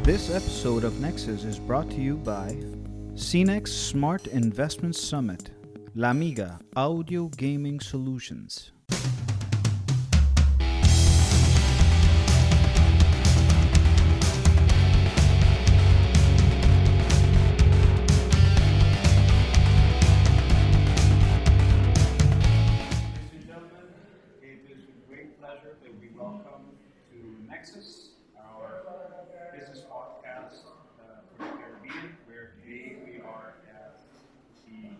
This episode of Nexus is brought to you by CINEX Smart Investment Summit, La Amiga Audio Gaming Solutions. Ladies and gentlemen, it is with great pleasure that we welcome to Nexus, our business podcast for the Caribbean, where today we are at the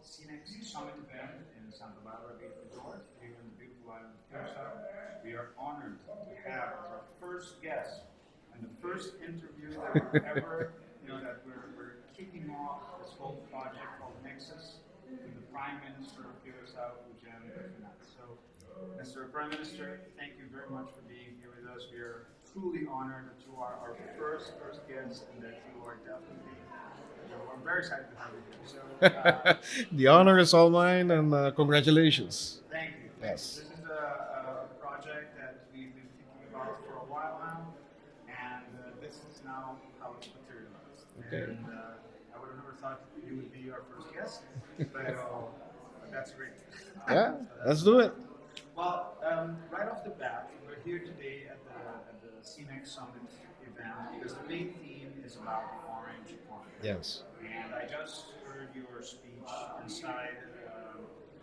CINEX Summit event in Santa Barbara Beach Resort here in the beautiful island of Curaçao. We are honored to have as our first guest and the first interview that we've ever, that we're kicking off this whole project called Nexus with the Prime Minister of Curaçao, Eugene Rhuggenaath. So, Mr. Prime Minister, thank you very much for being here with us. We are truly honored that you are our first guest and that you are definitely, I'm very excited to have you here. So, The honor is all mine, and congratulations. thank you. Yes. This is a project that we've been thinking about for a while now, and this is now how it's materialized. Okay. And I would have never thought you would be our first guest, but that's great. Yeah, let's do it. Well, right off the bat, we're here today at the CINEX Summit event because the main theme is about the orange economy. Yes. And I just heard your speech inside,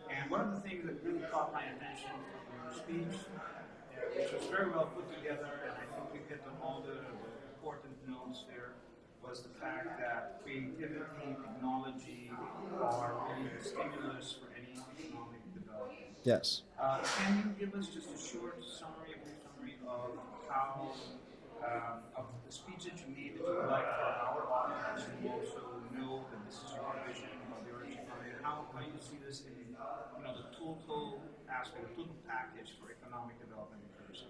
and one of the things that really caught my attention from your speech, which was very well put together, and I think we hit on all the important notes there, was the fact that creativity, technology are really the stimulus for any economic development. Yes. Can you give us just a short summary, a brief summary of how, of the speech that you made that you would like for our audience to also know that this is your vision of the orange economy, and how you see this in the total aspect, the total package for economic development in Curaçao?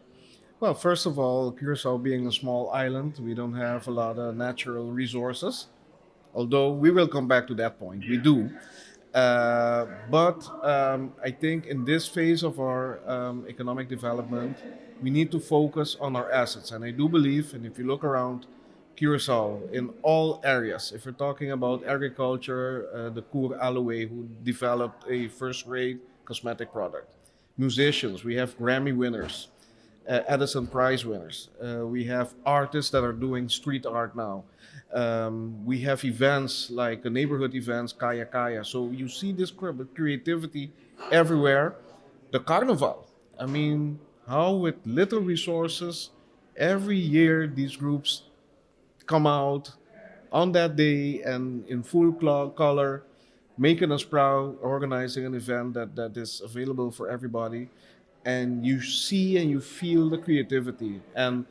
Well, first of all, Curacao being a small island, we don't have a lot of natural resources. Although we will come back to that point, we do. But I think in this phase of our economic development, we need to focus on our assets. And I do believe, and if you look around Curacao in all areas, if we're talking about agriculture, the Kur Aloe, who developed a first-rate cosmetic product. Musicians, we have Grammy winners, Edison Prize winners. We have artists that are doing street art now. We have events like neighborhood events, Kaya Kaya. So you see this creativity everywhere. The carnival. I mean, how with little resources, every year these groups come out on that day and in full color, making us proud, organizing an event that is available for everybody. And you see and you feel the creativity. And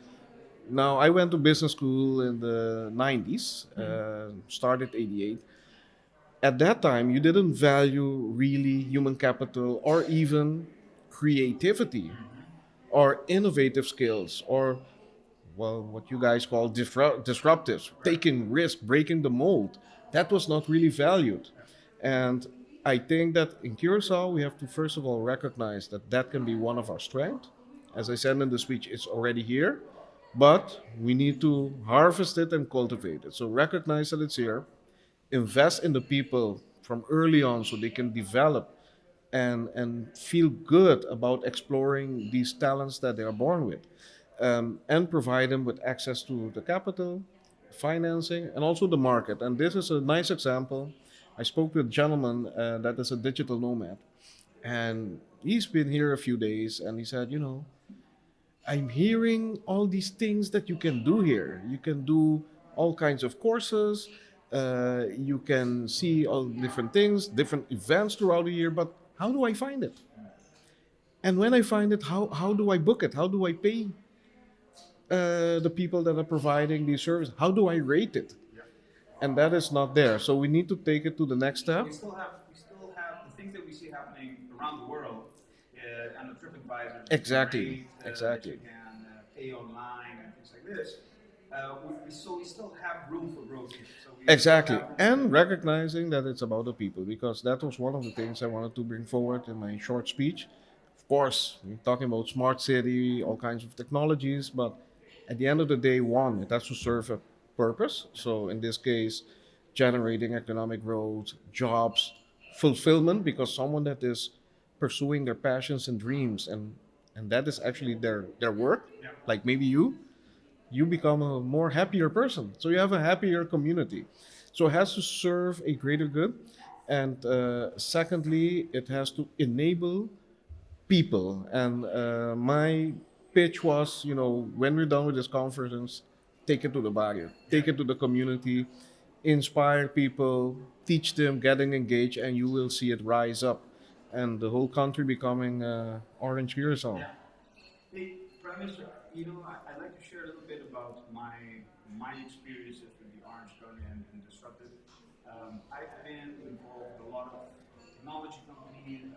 now, I went to business school in the 90s, started 88. At that time, you didn't value really human capital or even creativity or innovative skills or, well, what you guys call disruptives, taking risk, breaking the mold. That was not really valued. And I think that in Curacao, we have to first of all recognize that that can be one of our strengths. As I said in the speech, it's already here. But we need to harvest it and cultivate it. So recognize that it's here, invest in the people from early on so they can develop and feel good about exploring these talents that they are born with, and provide them with access to the capital, financing, and also the market. And this is a nice example. I spoke with a gentleman that is a digital nomad, and he's been here a few days, and he said, I'm hearing all these things that you can do here. You can do all kinds of courses. You can see all different things, different events throughout the year. But how do I find it? And when I find it, how do I book it? How do I pay the people that are providing these services? How do I rate it? And that is not there. So we need to take it to the next step. We still have the things that we see happening around the world on the TripAdvisor. Exactly. That you can pay online and things like this. We still have room for growth here. So we Exactly. still have- And recognizing that it's about the people, because that was one of the things I wanted to bring forward in my short speech. Of course, we're talking about smart city, all kinds of technologies, but At the end of the day, one, it has to serve a purpose. So in this case, generating economic growth, jobs, fulfillment, because someone that is pursuing their passions and dreams, and that is actually their work, Yeah. like maybe you become a more happier person. So you have a happier community. So it has to serve a greater good. And secondly, it has to enable people. And my pitch was, when we're done with this conference, take it to the barrio, take it to the community, inspire people, teach them, getting engaged, and you will see it rise up. And the whole country becoming Orange Curacao. Yeah. Hey, Prime Minister, I'd like to share a little bit about my experiences with the Orange County and Disruptive. I've been involved with a lot of technology companies,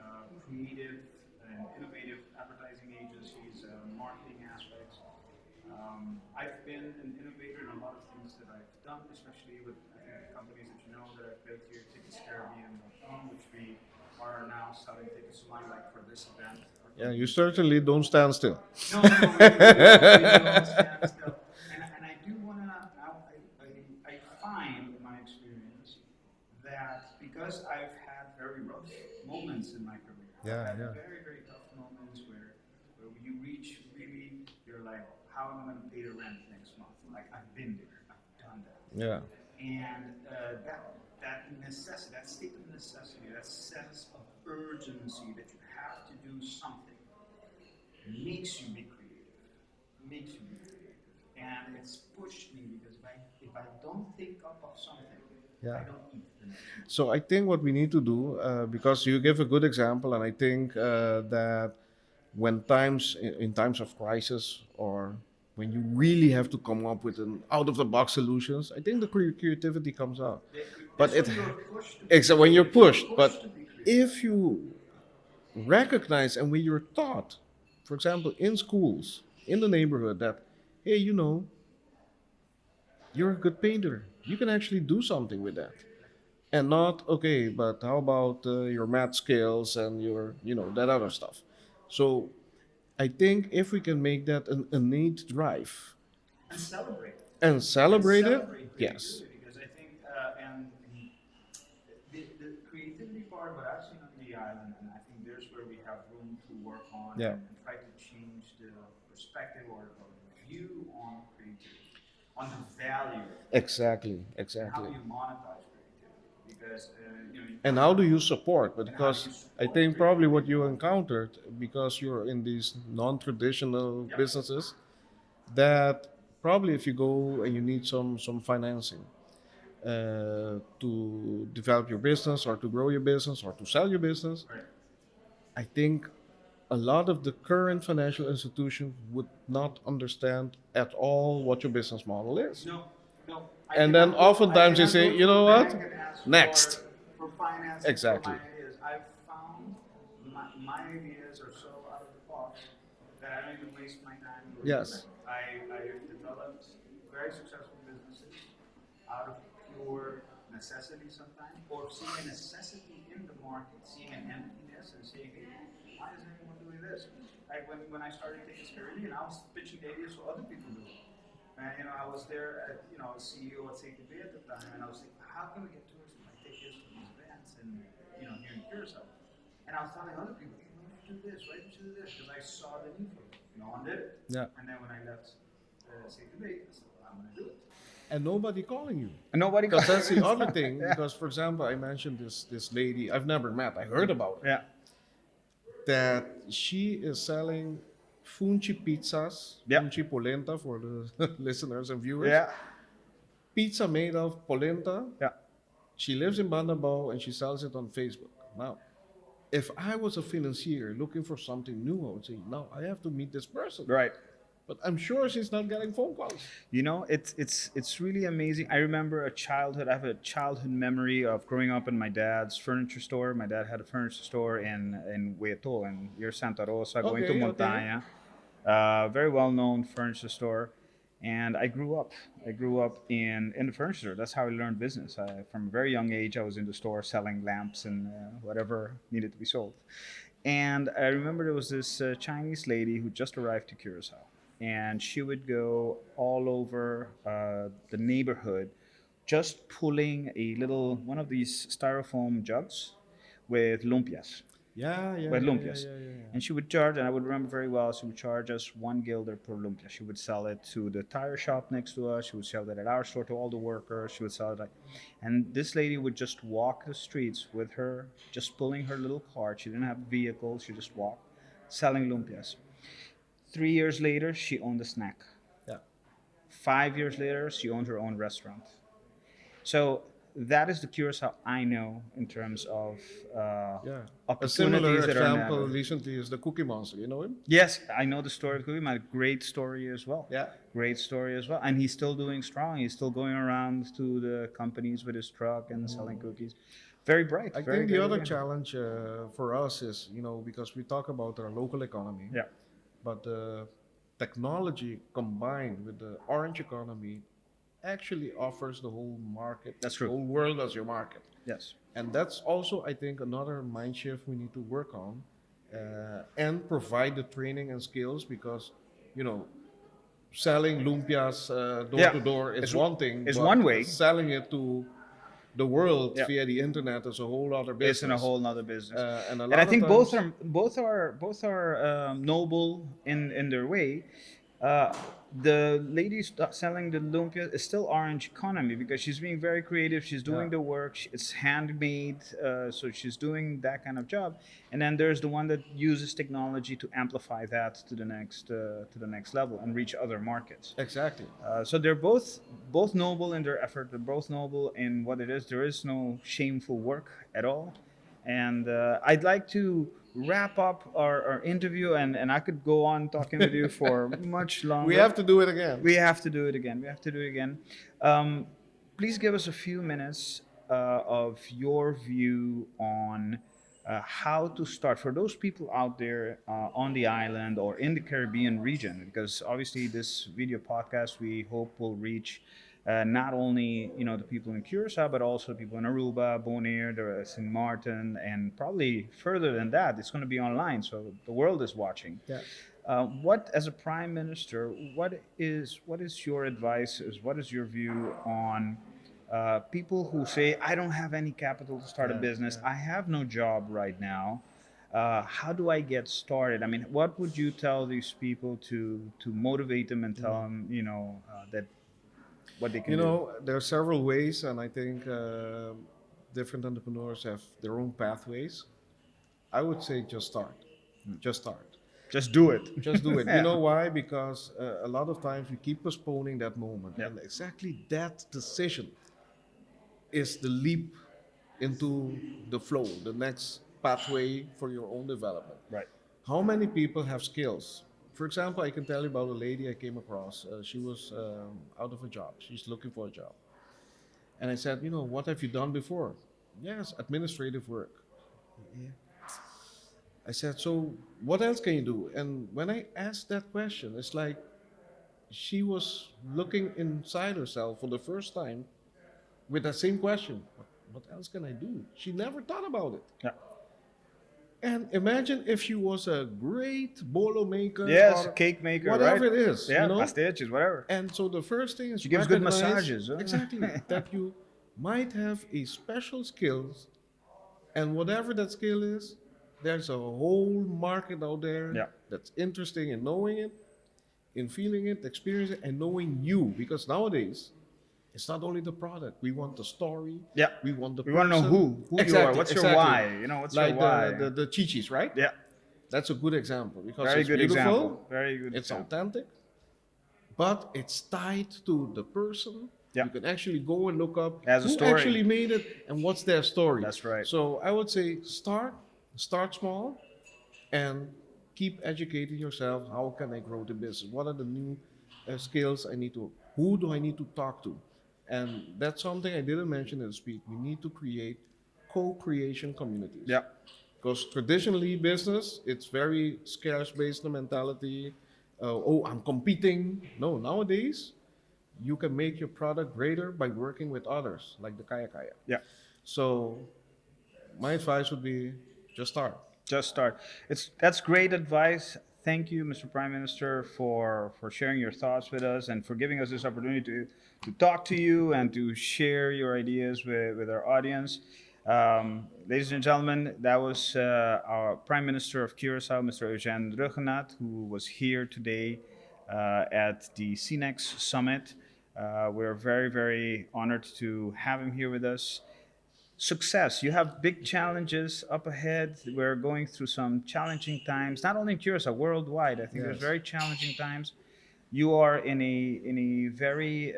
creative and innovative advertising agencies, marketing aspects. I've been an innovator in a lot of things that I've done, especially with the companies that you know that I've built here, ticketscaribbean.com, which we are now selling tickets to, like for this event. Yeah, you certainly don't stand still. No, we don't stand still. And I do want to, I find in my experience that because I've had very rough moments in my career, Yeah, I've had yeah. very, very tough moments where you reach really, you're like, how am I going to pay the rent next month? Like, I've been there, I've done that. Yeah. And that necessity, that state of necessity, that sense of urgency that you have to do something makes you be creative. Makes you be creative. And it's pushed me because if I don't think up of something, Yeah. I don't eat the next month. So I think what we need to do, because you give a good example, and I think that when in times of crisis, or when you really have to come up with an out of the box solutions, I think the creativity comes out. But That's it, when you're pushed to be except when you're creative. You're pushed. But to be creative. if you recognize, and when you're taught, for example, in schools, in the neighborhood, that hey, you're a good painter, you can actually do something with that, and not okay, but how about your math skills and your that other stuff. So I think if we can make that an innate drive And celebrate it. and celebrate it, Celebrate yes, creativity because I think and the creativity part, what I've seen on the island, and I think there's where we have room to work on Yeah. and try to change the perspective or view on creativity, on the value of it, exactly, and how exactly. you monetize creativity. Because And how do you support? and how do Because you I support think probably what creativity? you encountered, because you're in these non-traditional Yep. businesses, that probably if you go and you need some financing to develop your business or to grow your business or to sell your business, Right. I think a lot of the current financial institutions would not understand at all what your business model is. No, no. And then oftentimes they I cannot say, go you to a know bank what? and ask Next. for financing Exactly. for my ideas. I've found my ideas are so out of the box that I don't even waste my time going to Yes. the bank. I've developed very successful businesses out of pure necessity sometimes, or seeing a necessity in the market, seeing an emptiness and saying, hey, why is anyone doing this? Like when I started taking Caribbean, I was pitching ideas so other people do it. And I was there at, I was CEO at CTV at the time, and I was thinking, how can we get tourists to buy tickets for these events and here in Curacao? And I was telling other people, hey, why don't you do this? Why don't you do this? Because I saw the need for it. No one did it. Yeah. And then when I left CTV, I said, well, I'm going to do it. And nobody calling you. And nobody Because got that's the other thing. Because, for example, I mentioned this lady I've never met. I heard about her. Yeah. That she is selling funchi pizzas, Yeah. funchi polenta for the listeners and viewers. Yeah. Pizza made of polenta. Yeah. She lives in Bandabao and she sells it on Facebook. Now, if I was a financier looking for something new, I would say, no, I have to meet this person. Right. But I'm sure she's not getting phone calls. It's really amazing. I remember I have a childhood memory of growing up in my dad's furniture store. My dad had a furniture store in Hueto, in near Santa Rosa, going to Okay, Montaña. Very well known furniture store. And I grew up. in the furniture store. That's how I learned business. From a very young age, I was in the store selling lamps and whatever needed to be sold. And I remember there was this Chinese lady who just arrived to Curacao. and she would go all over the neighborhood, just pulling a little one of these styrofoam jugs with lumpias Yeah, yeah, with yeah, yeah, lumpias. yeah, yeah, yeah. And she would charge, and I would remember very well, she would charge us 1 guilder per lumpia. She would sell it to the tire shop next to us. She would sell it at our store to all the workers. She would sell it like, and this lady would just walk the streets with her, just pulling her little cart. She didn't have a vehicle. She just walked, selling lumpias. 3 years later, she owned a snack. Yeah. 5 years later, she owned her own restaurant. So that is the Curacao I know in terms of Yeah. A similar opportunities that are example never. recently is the Cookie Monster. You know him? Yes, I know the story of Cookie Man. Great story as well. Yeah. Great story as well. And he's still doing strong. He's still going around to the companies with his truck and selling cookies. Very bright. I very think the great other again. challenge for us is, because we talk about our local economy, Yeah. but the technology combined with the orange economy actually offers the whole market, That's true. the whole world as your market. Yes. And that's also, I think, another mind shift we need to work on and provide the training and skills because, selling lumpias door Yeah. to door is It's- one thing. it's but one way. Selling it to the world Yeah. via the internet is a whole other business. It's in a whole nother business. And a And lot I of think times, both are noble in their way. The lady selling the lumpia is still orange economy because she's being very creative. She's doing Yeah. the work. It's handmade, so she's doing that kind of job. And then there's the one that uses technology to amplify that to the next level and reach other markets. exactly. So they're both noble in their effort. They're both noble in what it is. There is no shameful work at all. And I'd like to wrap up our interview, and I could go on talking with you for much longer. We have to do it again. We have to do it again. We have to do it again. Please give us a few minutes of your view on how to start for those people out there on the island or in the Caribbean region, because obviously this video podcast we hope will reach not only the people in Curacao, but also people in Aruba, Bonaire, St. Martin, and probably further than that. It's going to be online, so the world is watching. Yeah. What, as a prime minister, what is your advice? What is your view on people who say, "I don't have any capital to start a Yeah, business. yeah. I have no job right now. How do I get started?" I mean, what would you tell these people to motivate them and tell them, that what they can do? There are several ways, and I think different entrepreneurs have their own pathways. I would say just start. Just start. Just do it. Just do it. Yeah. You know why? Because a lot of times we keep postponing that moment. Yeah. And exactly that decision is the leap into the flow, the next pathway for your own development. Right. How many people have skills? For example, I can tell you about a lady I came across. She was out of a job. She's looking for a job. And I said, what have you done before? Yes, administrative work. Yeah. I said, so what else can you do? And when I asked that question, it's like she was looking inside herself for the first time with that same question. What else can I do? She never thought about it. Yeah. And imagine if she was a great bolo maker, Yes, or cake maker, whatever right? it is. Yeah, pastiches, whatever. And so the first thing is She gives good recognize massages, huh? exactly that you might have a special skills, and whatever that skill is, there's a whole market out there Yeah. that's interesting in knowing it, in feeling it, experiencing it, and knowing you. Because nowadays, it's not only the product. We want the story. Yeah. We want the We want to know person. who you are. What's your exactly. why? What's like your why? the chichis, right? Yeah. That's a good example because Very it's good beautiful, example. Very good it's example. authentic, but it's tied to the person. Yeah. You can actually go and look up Has a who story. actually made it and what's their story. That's right. So I would say start small, and keep educating yourself. How can I grow the business? What are the new skills I need to? Who do I need to talk to? And that's something I didn't mention in the speech. We need to create co-creation communities. Yeah. Because traditionally, business, it's very scarce-based mentality. I'm competing. No, nowadays, you can make your product greater by working with others, like the Kaya Kaya. Yeah. So, my advice would be just start. Just start. That's great advice. thank you, Mr. Prime Minister, for sharing your thoughts with us and for giving us this opportunity to talk to you and to share your ideas with our audience. Ladies and gentlemen, that was our Prime Minister of Curaçao, Mr. Eugene Rhuggenaath, who was here today at the CINEX Summit. We're very, very honored to have him here with us. Success. You have big challenges up ahead. We're going through some challenging times, not only in Curacao, worldwide. I think there's Yes. very challenging times. You are in a very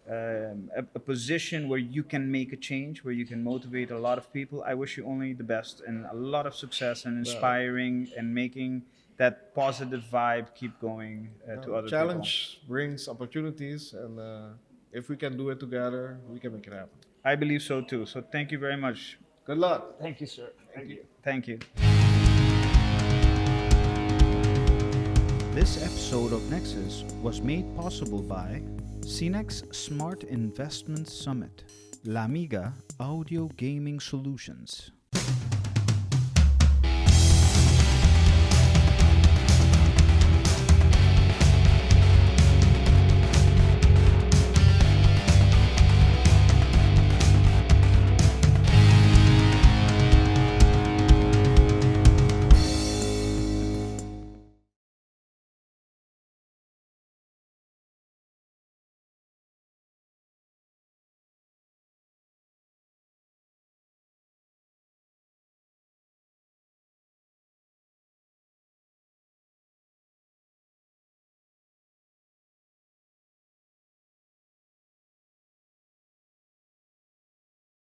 a position where you can make a change, where you can motivate a lot of people. I wish you only the best and a lot of success and Well, inspiring and making that positive vibe keep going to other people. challenge brings opportunities, and if we can do it together, we can make it happen. I believe so too. So thank you very much. Good luck. Thank you, sir. Thank you. Thank you. This episode of Nexus was made possible by CINEX Smart Investment Summit, La Amiga Audio Gaming Solutions.